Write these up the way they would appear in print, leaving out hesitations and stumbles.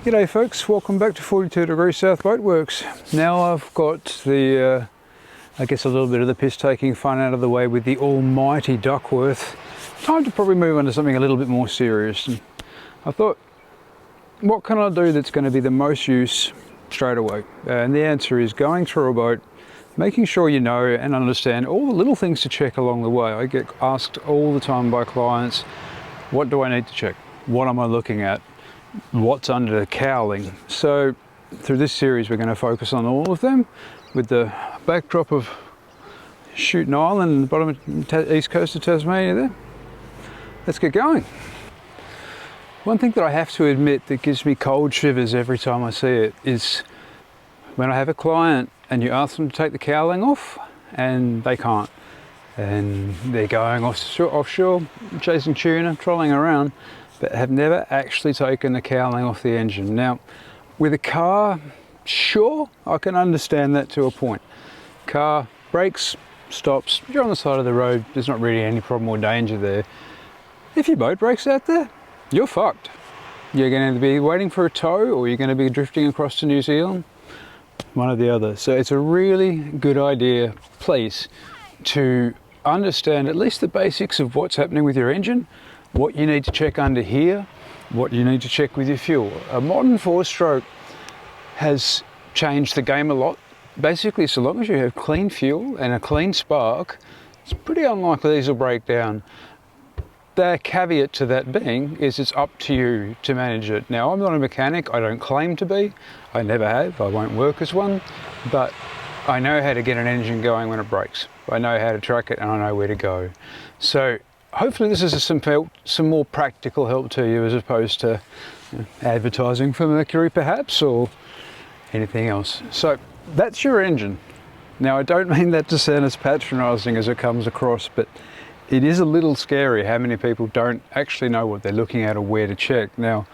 G'day folks, welcome back to 42 Degrees South Boatworks. Now I've got the, I guess a little bit of the piss taking fun out of the way with the almighty Duckworth. Time to probably move on to something a little bit more serious. And I thought, what can I do that's going to be the most use straight away? And the answer is going through a boat, making sure you know and understand all the little things to check along the way. I get asked all the time by clients, what do I need to check? What am I looking at? What's under the cowling? So through this series we're going to focus on all of them with the backdrop of Shooting Island, the bottom of east coast of Tasmania there. Let's get going. One thing that I have to admit that gives me cold shivers every time I see it is when I have a client and you ask them to take the cowling off and they can't, and they're going offshore chasing tuna, trolling around, but have never actually taken the cowling off the engine. Now, with a car, sure, I can understand that to a point. Car brakes, stops, you're on the side of the road, there's not really any problem or danger there. If your boat breaks out there, you're fucked. You're going to be waiting for a tow or you're going to be drifting across to New Zealand, one or the other. So it's a really good idea, please, to understand at least the basics of what's happening with your engine, what you need to check under here, what you need to check with your fuel. A modern four-stroke has changed the game a lot. Basically, so long as you have clean fuel and a clean spark, it's pretty unlikely these will break down. The caveat to that being is it's up to you to manage it. Now, I'm not a mechanic, I don't claim to be, I never have, I won't work as one, but I know how to get an engine going when it breaks. I know how to track it and I know where to go. So hopefully this is some more practical help to you as opposed to advertising for Mercury perhaps or anything else. So that's your engine. Now I don't mean that to sound as patronising as it comes across, but it is a little scary how many people don't actually know what they're looking at or where to check. Now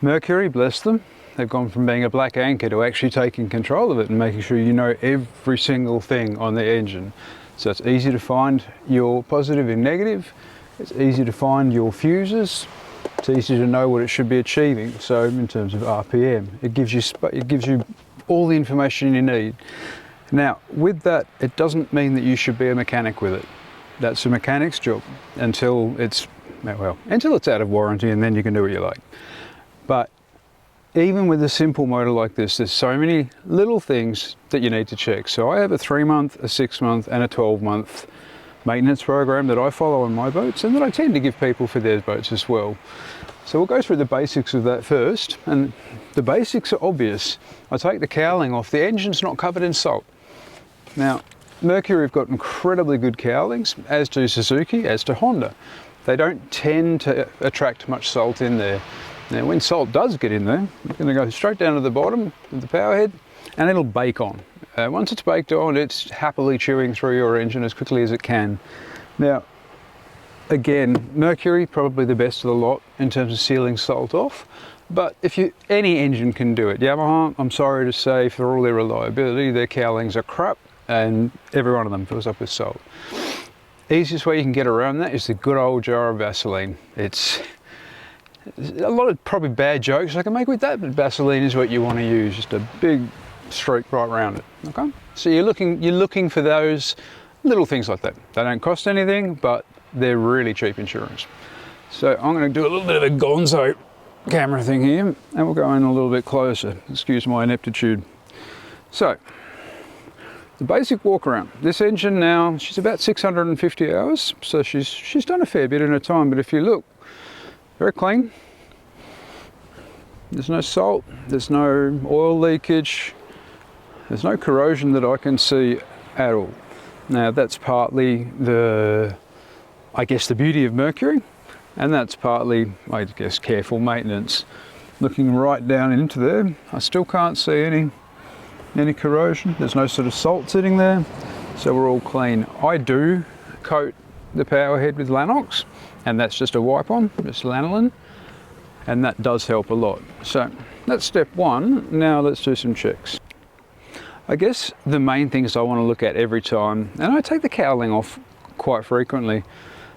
Mercury, bless them, they've gone from being a black anchor to actually taking control of it and making sure you know every single thing on the engine. So it's easy to find your positive and negative, it's easy to find your fuses, it's easy to know what it should be achieving. So in terms of RPM, it gives you all the information you need. Now with that, it doesn't mean that you should be a mechanic with it. That's a mechanic's job until it's out of warranty, and then you can do what you like. But even with a simple motor like this, there's so many little things that you need to check. So I have a 3-month, a 6-month and a 12-month maintenance program that I follow on my boats and that I tend to give people for their boats as well. So we'll go through the basics of that first, and the basics are obvious. I take the cowling off, the engine's not covered in salt. Now, Mercury have got incredibly good cowlings, as do Suzuki, as do Honda. They don't tend to attract much salt in there. Now when salt does get in there, it's going to go straight down to the bottom of the power head and it'll bake on. Once it's baked on, it's happily chewing through your engine as quickly as it can. Now, again, Mercury probably the best of the lot in terms of sealing salt off, but any engine can do it. Yamaha, I'm sorry to say, for all their reliability, their cowlings are crap and every one of them fills up with salt. Easiest way you can get around that is the good old jar of Vaseline. It's a lot of probably bad jokes I can make with that, but Vaseline is what you want to use, just a big streak right around it. Okay, so you're looking for those little things like that. They don't cost anything, but they're really cheap insurance. So I'm going to do a little bit of a gonzo camera thing here, and we'll go in a little bit closer. Excuse my ineptitude. So the basic walk around. This engine now, she's about 650 hours, so she's done a fair bit in her time. But if you look, very clean. There's no salt, there's no oil leakage, there's no corrosion that I can see at all. Now that's partly the beauty of Mercury, and that's partly, I guess, careful maintenance. Looking right down into there, I still can't see any corrosion. There's no sort of salt sitting there, so we're all clean. I do coat the power head with Lanox, and that's just a wipe on, just lanolin, and that does help a lot. So that's step one. Now let's do some checks. I guess the main things I want to look at every time, and I take the cowling off quite frequently,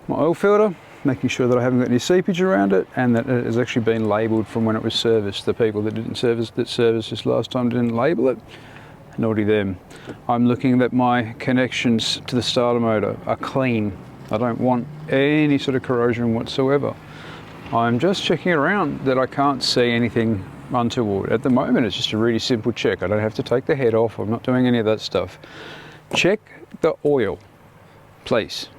my oil filter, making sure that I haven't got any seepage around it and that it has actually been labelled from when it was serviced. The people that serviced this last time didn't label it. Naughty them. I'm looking that my connections to the starter motor are clean. I don't want any sort of corrosion whatsoever. I'm just checking around that I can't see anything untoward. At the moment it's just a really simple check. I don't have to take the head off. I'm not doing any of that stuff. Check the oil, please.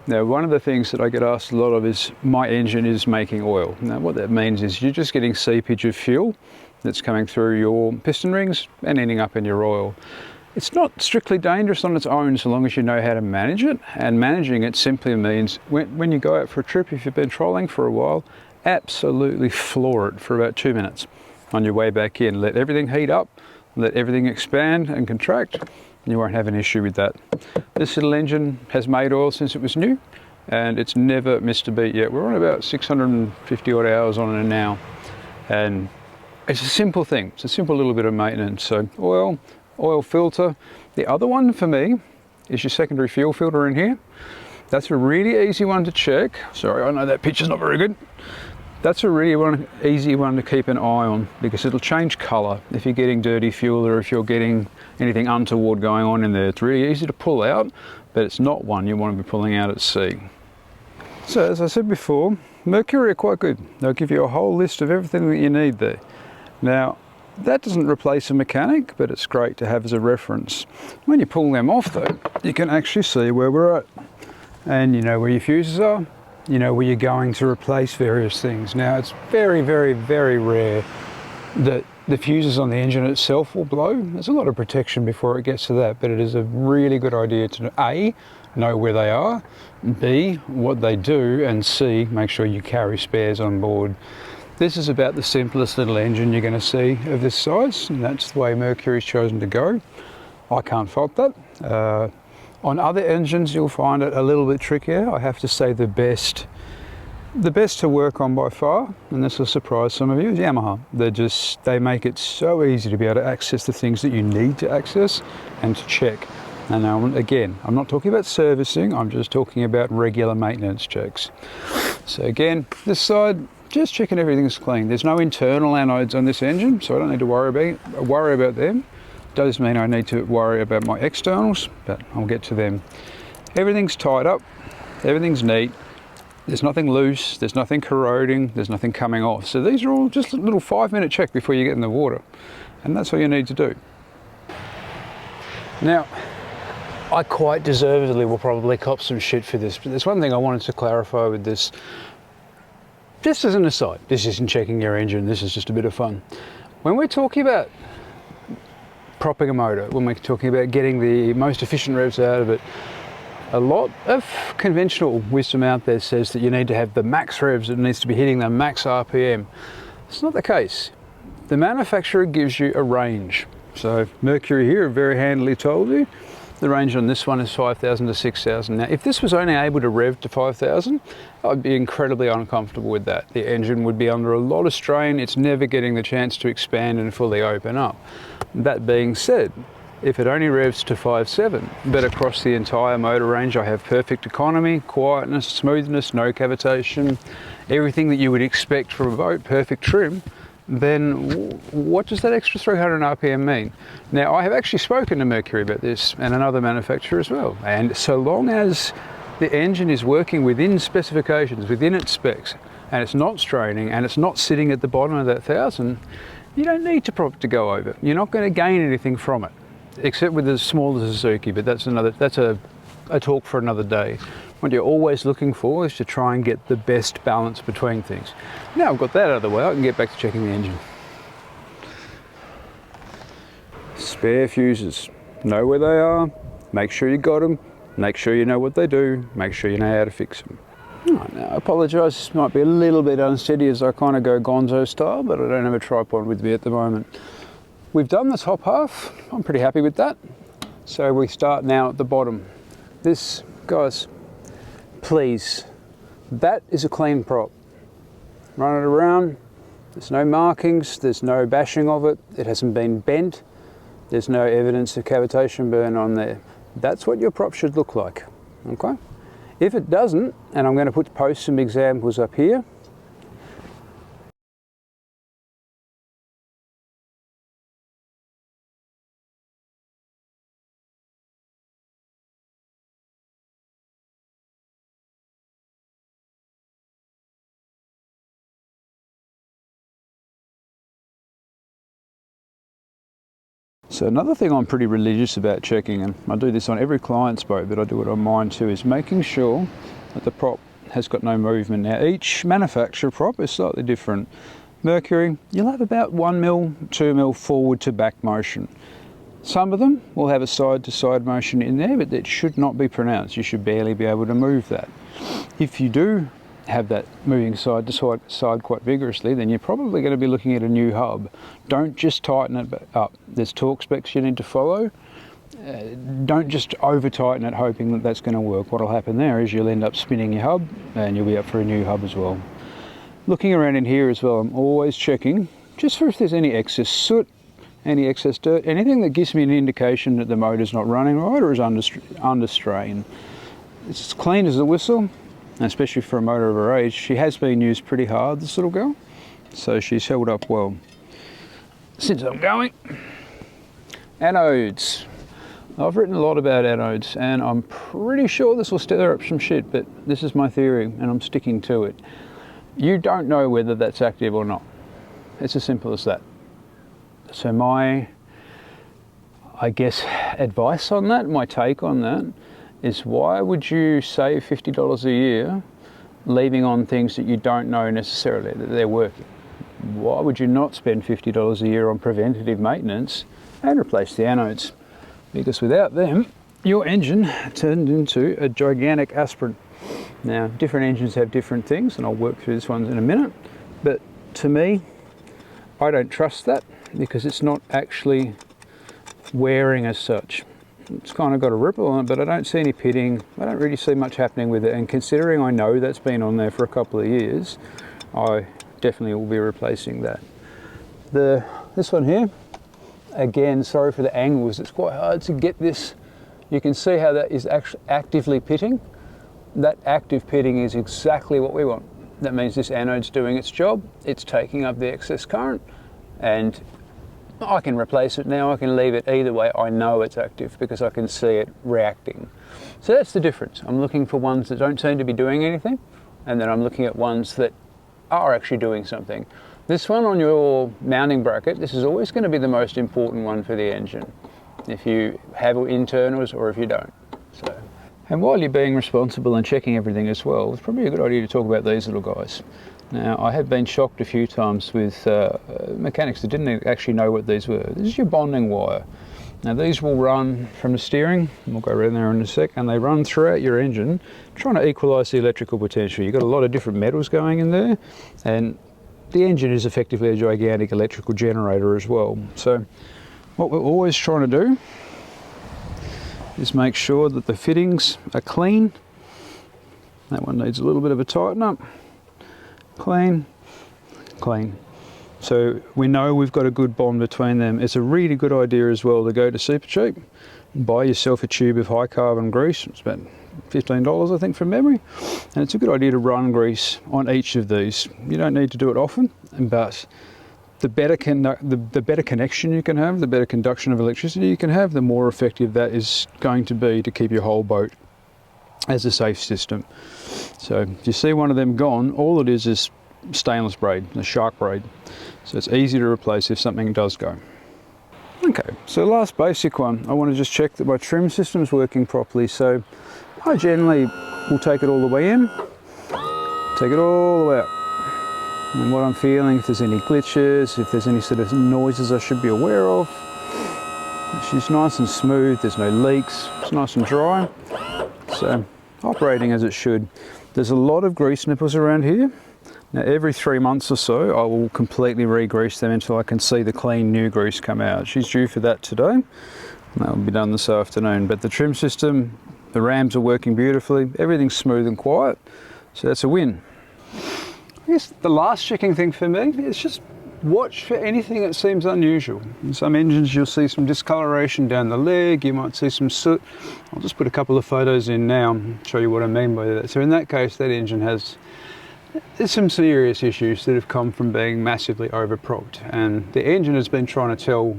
Now, one of the things that I get asked a lot of is my engine is making oil. Now what that means is you're just getting seepage of fuel that's coming through your piston rings and ending up in your oil. It's not strictly dangerous on its own so long as you know how to manage it, and managing it simply means when you go out for a trip, if you've been trolling for a while, absolutely floor it for about 2 minutes on your way back in. Let everything heat up, let everything expand and contract, and you won't have an issue with that. This little engine has made oil since it was new and it's never missed a beat yet. We're on about 650 odd hours on it now, and it's a simple thing. It's a simple little bit of maintenance. So oil filter. The other one for me is your secondary fuel filter in here. That's a really easy one to check. Sorry, I know that picture's not very good. That's a really easy one to keep an eye on because it'll change colour if you're getting dirty fuel or if you're getting anything untoward going on in there. It's really easy to pull out, but it's not one you want to be pulling out at sea. So as I said before, Mercury are quite good. They'll give you a whole list of everything that you need there. Now, that doesn't replace a mechanic, but it's great to have as a reference. When you pull them off though, you can actually see where we're at. And you know where your fuses are, you know where you're going to replace various things. Now it's very, very, very rare that the fuses on the engine itself will blow. There's a lot of protection before it gets to that, but it is a really good idea to A, know where they are, B, what they do, and C, make sure you carry spares on board. This is about the simplest little engine you're going to see of this size, and that's the way Mercury's chosen to go. I can't fault that. On other engines you'll find it a little bit trickier. I have to say the best to work on by far, and this will surprise some of you, is Yamaha. They make it so easy to be able to access the things that you need to access and to check. And now, again, I'm not talking about servicing, I'm just talking about regular maintenance checks. So again, this side, just checking everything's clean. There's no internal anodes on this engine, so I don't need to worry about them. Does mean I need to worry about my externals, but I'll get to them. Everything's tied up, everything's neat. There's nothing loose, there's nothing corroding, there's nothing coming off. So these are all just a little 5-minute check before you get in the water. And that's all you need to do. Now, I quite deservedly will probably cop some shit for this, but there's one thing I wanted to clarify with this. Just as an aside, this isn't checking your engine, this is just a bit of fun. When we're talking about propping a motor, when we're talking about getting the most efficient revs out of it, a lot of conventional wisdom out there says that you need to have the max revs, it needs to be hitting the max RPM. It's not the case. The manufacturer gives you a range. So Mercury here very handily told you the range on this one is 5,000 to 6,000. Now, if this was only able to rev to 5,000, I'd be incredibly uncomfortable with that. The engine would be under a lot of strain. It's never getting the chance to expand and fully open up. That being said, if it only revs to 5.7, but across the entire motor range I have perfect economy, quietness, smoothness, no cavitation, everything that you would expect from a boat, perfect trim, then what does that extra 300 RPM mean? Now, I have actually spoken to Mercury about this and another manufacturer as well, and so long as the engine is working within specifications, within its specs, and it's not straining and it's not sitting at the bottom of that 1,000, you don't need to prop to go over. You're not going to gain anything from it, except with the smaller Suzuki, but that's a talk for another day. What you're always looking for is to try and get the best balance between things. Now I've got that out of the way, I can get back to checking the engine. Spare fuses. Know where they are, make sure you got them, make sure you know what they do, make sure you know how to fix them. Right, now I apologise, this might be a little bit unsteady as I kind of go gonzo style, but I don't have a tripod with me at the moment. We've done the top half, I'm pretty happy with that. So we start now at the bottom. This, guys, please, that is a clean prop. Run it around, there's no markings, there's no bashing of it, it hasn't been bent, there's no evidence of cavitation burn on there. That's what your prop should look like, okay? If it doesn't, and I'm going to post some examples up here. So another thing I'm pretty religious about checking, and I do this on every client's boat, but I do it on mine too, is making sure that the prop has got no movement. Now each manufacturer prop is slightly different. Mercury, you'll have about 1 mil, 2 mil forward to back motion. Some of them will have a side to side motion in there, but that should not be pronounced. You should barely be able to move that. If you do have that moving side to side quite vigorously, then you're probably going to be looking at a new hub. Don't just tighten it up. There's torque specs you need to follow. Don't just over tighten it hoping that that's going to work. What will happen there is you'll end up spinning your hub and you'll be up for a new hub as well. Looking around in here as well, I'm always checking just for if there's any excess soot, any excess dirt, anything that gives me an indication that the motor's not running right or is under strain. It's as clean as a whistle. Especially for a motor of her age. She has been used pretty hard, this little girl, so she's held up well. Since I'm going, anodes. I've written a lot about anodes and I'm pretty sure this will stir up some shit, but this is my theory and I'm sticking to it. You don't know whether that's active or not. It's as simple as that. So my, I guess, advice on that, my take on that, is why would you save $50 a year leaving on things that you don't know necessarily that they're working? Why would you not spend $50 a year on preventative maintenance and replace the anodes? Because without them, your engine turned into a gigantic aspirin. Now, different engines have different things, and I'll work through this one in a minute, but to me, I don't trust that because it's not actually wearing as such. It's kind of got a ripple on it, but I don't see any pitting. I don't really see much happening with it. And considering I know that's been on there for a couple of years, I definitely will be replacing that. This one here, again, sorry for the angles. It's quite hard to get this. You can see how that is actually actively pitting. That active pitting is exactly what we want. That means this anode's doing its job. It's taking up the excess current, and I can replace it now, I can leave it either way. I know it's active because I can see it reacting. So that's the difference. I'm looking for ones that don't seem to be doing anything, and then I'm looking at ones that are actually doing something. This one on your mounting bracket, this is always going to be the most important one for the engine, if you have internals or if you don't. So, and while you're being responsible and checking everything as well, it's probably a good idea to talk about these little guys. Now, I have been shocked a few times with mechanics that didn't actually know what these were. This is your bonding wire. Now, these will run from the steering, and we'll go around there in a sec, and they run throughout your engine, trying to equalise the electrical potential. You've got a lot of different metals going in there, and the engine is effectively a gigantic electrical generator as well. So, what we're always trying to do is make sure that the fittings are clean. That one needs a little bit of a tighten up. Clean, clean. So we know we've got a good bond between them. It's a really good idea as well to go to Super Cheap and buy yourself a tube of high carbon grease. It's about $15 I think from memory, and it's a good idea to run grease on each of these. You don't need to do it often, but the better connection you can have, the better conduction of electricity you can have, the more effective that is going to be to keep your whole boat as a safe system. So if you see one of them gone, all it is stainless braid, a shark braid. So it's easy to replace if something does go. Okay, so last basic one, I want to just check that my trim system is working properly. So I generally will take it all the way in, take it all the way out. And what I'm feeling, if there's any glitches, if there's any sort of noises I should be aware of. She's nice and smooth, there's no leaks, it's nice and dry. So operating as it should. There's a lot of grease nipples around here. Now every 3 months or so I will completely re-grease them until I can see the clean new grease come out. She's due for that today, and that will be done this afternoon. But the trim system, the rams are working beautifully, everything's smooth and quiet, so that's a win. I guess the last checking thing for me is just watch for anything that seems unusual. In some engines you'll see some discoloration down the leg, you might see some soot. I'll just put a couple of photos in now and show you what I mean by that. So in that case, that engine there's some serious issues that have come from being massively overpropped, and the engine has been trying to tell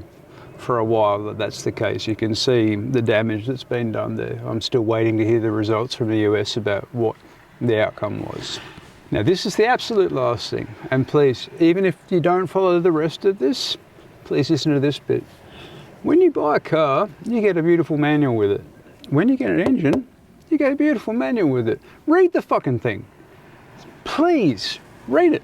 for a while that that's the case. You can see the damage that's been done there. I'm still waiting to hear the results from the US about what the outcome was. Now this is the absolute last thing, and please, even if you don't follow the rest of this, please listen to this bit. When you buy a car, you get a beautiful manual with it. When you get an engine, you get a beautiful manual with it. Read the fucking thing. Please, read it.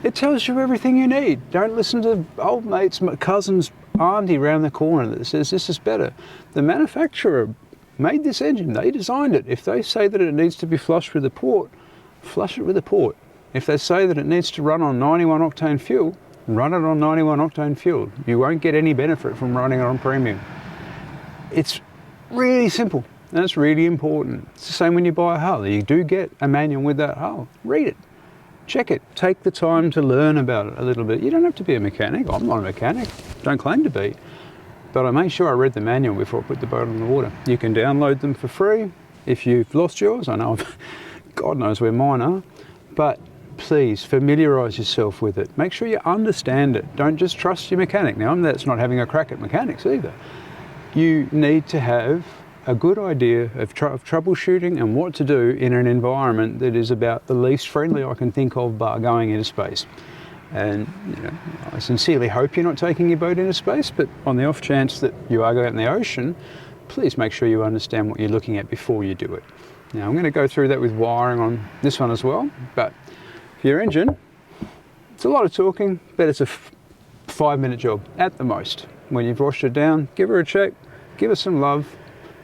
It tells you everything you need. Don't listen to old mates, cousins, auntie around the corner that says this is better. The manufacturer made this engine, they designed it. If they say that it needs to be flushed with a port, flush it with a port. If they say that it needs to run on 91 octane fuel, run it on 91 octane fuel. You won't get any benefit from running it on premium. It's really simple, and it's really important. It's the same when you buy a hull. You do get a manual with that hull. Read it, check it, take the time to learn about it a little bit. You don't have to be a mechanic. I'm not a mechanic, don't claim to be, but I made sure I read the manual before I put the boat on the water. You can download them for free if you've lost yours. I know God knows where mine are, but please familiarise yourself with it. Make sure you understand it. Don't just trust your mechanic. Now, that's not having a crack at mechanics either. You need to have a good idea of troubleshooting and what to do in an environment that is about the least friendly I can think of bar going into space. And you know, I sincerely hope you're not taking your boat into space, but on the off chance that you are going out in the ocean, please make sure you understand what you're looking at before you do it. Now I'm going to go through that with wiring on this one as well, but for your engine, it's a lot of talking, but it's a 5-minute job at the most. When you've washed it down, give her a check, give her some love,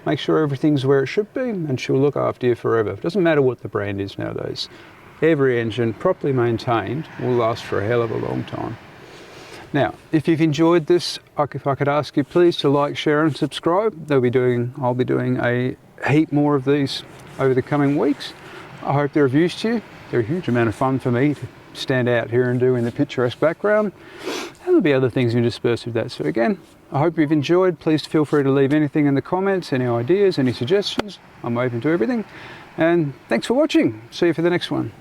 make sure everything's where it should be, and she'll look after you forever. It doesn't matter what the brand is nowadays. Every engine, properly maintained, will last for a hell of a long time. Now, if you've enjoyed this, if I could ask you please to like, share and subscribe. I'll be doing a heap more of these over the coming weeks. I hope they're of use to you. They're a huge amount of fun for me to stand out here and do in the picturesque background. And there'll be other things interspersed with that. So again, I hope you've enjoyed. Please feel free to leave anything in the comments, any ideas, any suggestions. I'm open to everything. And thanks for watching. See you for the next one.